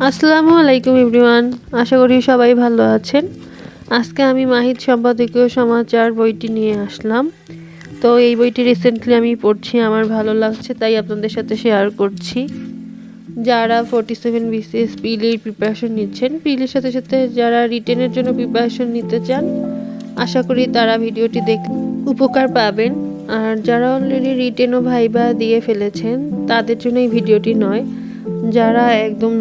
আসসালামু আলাইকুম এভরিওয়ান, আশা করি সবাই ভালো আছেন। আজকে আমি মাহিত সম্পাদকীয় সমাচার বইটি নিয়ে আসলাম। তো এই বইটি রিসেন্টলি আমি পড়ছি, আমার ভালো লাগছে তাই আপনাদের সাথে শেয়ার করছি। যারা 47 বিসিএস পিলির প্রিপারেশন নিচ্ছেন, পিলির সাথে সাথে যারা রিটেনের জন্য প্রিপারেশন নিতে চান, আশা করি তারা ভিডিওটি দেখে উপকার পাবেন। আর যারা অলরেডি রিটেন ও ভাইবা দিয়ে ফেলেছেন তাদের জন্য এই ভিডিওটি নয়, যারা একদম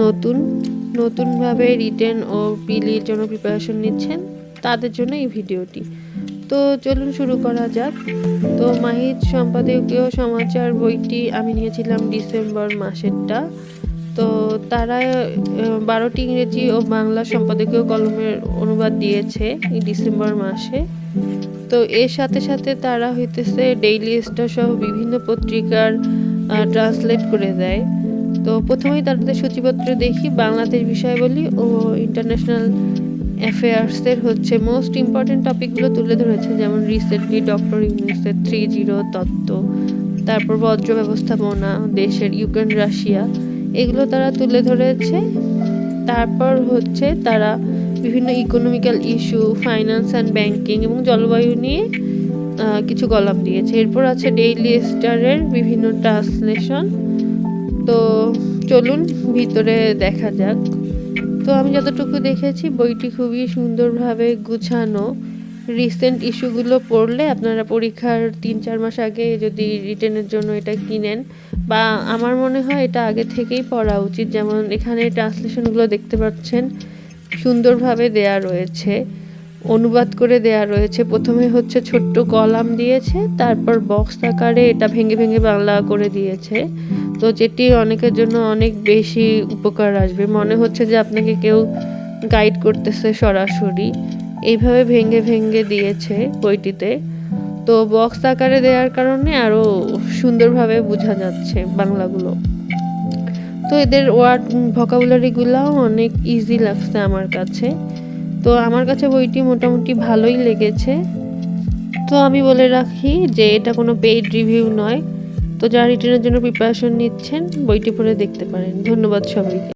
নতুনভাবে রিটেন ও পিলির জন্য প্রিপারেশন নিচ্ছেন তাদের জন্য এই ভিডিওটি। তো চলুন শুরু করা যাক। তো মাহিত সম্পাদকীয় সমাচার বইটি আমি নিয়েছিলাম ডিসেম্বর মাসেরটা। তো তারা 12টি ইংরেজি ও বাংলা সম্পাদকীয় কলমের অনুবাদ দিয়েছে এই ডিসেম্বর মাসে। তো এর সাথে সাথে তারা হইতেছে ডেইলি স্টার সহ বিভিন্ন পত্রিকার ট্রান্সলেট করে দেয়। তো প্রথমেই তাদের সূচিপত্র দেখি, বাংলাদেশ বিষয়াবলী ও ইন্টারন্যাশনাল অ্যাফেয়ার্সের মোস্ট ইম্পর্টেন্ট টপিকগুলো তুলে ধরেছে, যেমন রিসেন্টলি ডক্টর ইউনূসের 3.0 তত্ত্ব, তারপর বজ্র ব্যবস্থাপনা, দেশের ইউক্রেন রাশিয়া, এগুলো তারা তুলে ধরেছে। তারপর তারা বিভিন্ন economical issue, finance and banking এবং জলবায়ু নিয়ে কিছু কলাম দিয়েছে। এরপর আছে ডেইলি স্টারের বিভিন্ন ট্রান্সলেশন। তো চলুন ভিতরে দেখা যাক। তো আমি যতটুকু দেখেছি বইটি খুবই সুন্দরভাবে গুছানো। রিসেন্ট ইস্যুগুলো পড়লে আপনারা পরীক্ষার 3-4 মাস আগে যদি রিটেনের জন্য এটা কিনেন, বা আমার মনে হয় এটা আগে থেকেই পড়া উচিত। যেমন এখানে ট্রান্সলেশনগুলো দেখতে পাচ্ছেন, সুন্দরভাবে দেয়া রয়েছে, অনুবাদ করে দেয়া রয়েছে। প্রথমে ছোট্ট কলাম দিয়েছে, তারপর বক্স আকারে এটা ভেঙে ভেঙে বাংলা করে দিয়েছে। তো যেটি অনেকের জন্য অনেক বেশি উপকার আসবে, মনে হচ্ছে যে আপনাকে কেউ গাইড করতেছে সরাসরি। এইভাবে ভেঙে ভেঙে দিয়েছে বইটিতে। তো বক্স আকারে দেওয়ার কারণে আরও সুন্দরভাবে বোঝা যাচ্ছে বাংলাগুলো। তো এদের ওয়ার্ড ভোকাবুলারিগুলোও অনেক ইজি লাগছে আমার কাছে। তো আমার কাছে বইটি মোটামুটি ভালোই লেগেছে। তো আমি বলে রাখি যে এটা কোনো পেইড রিভিউ নয়। তো যারা রিটেনের জন্য প্রিপারেশন নিচ্ছেন বইটি পড়ে দেখতে পারেন। ধন্যবাদ সবাইকে।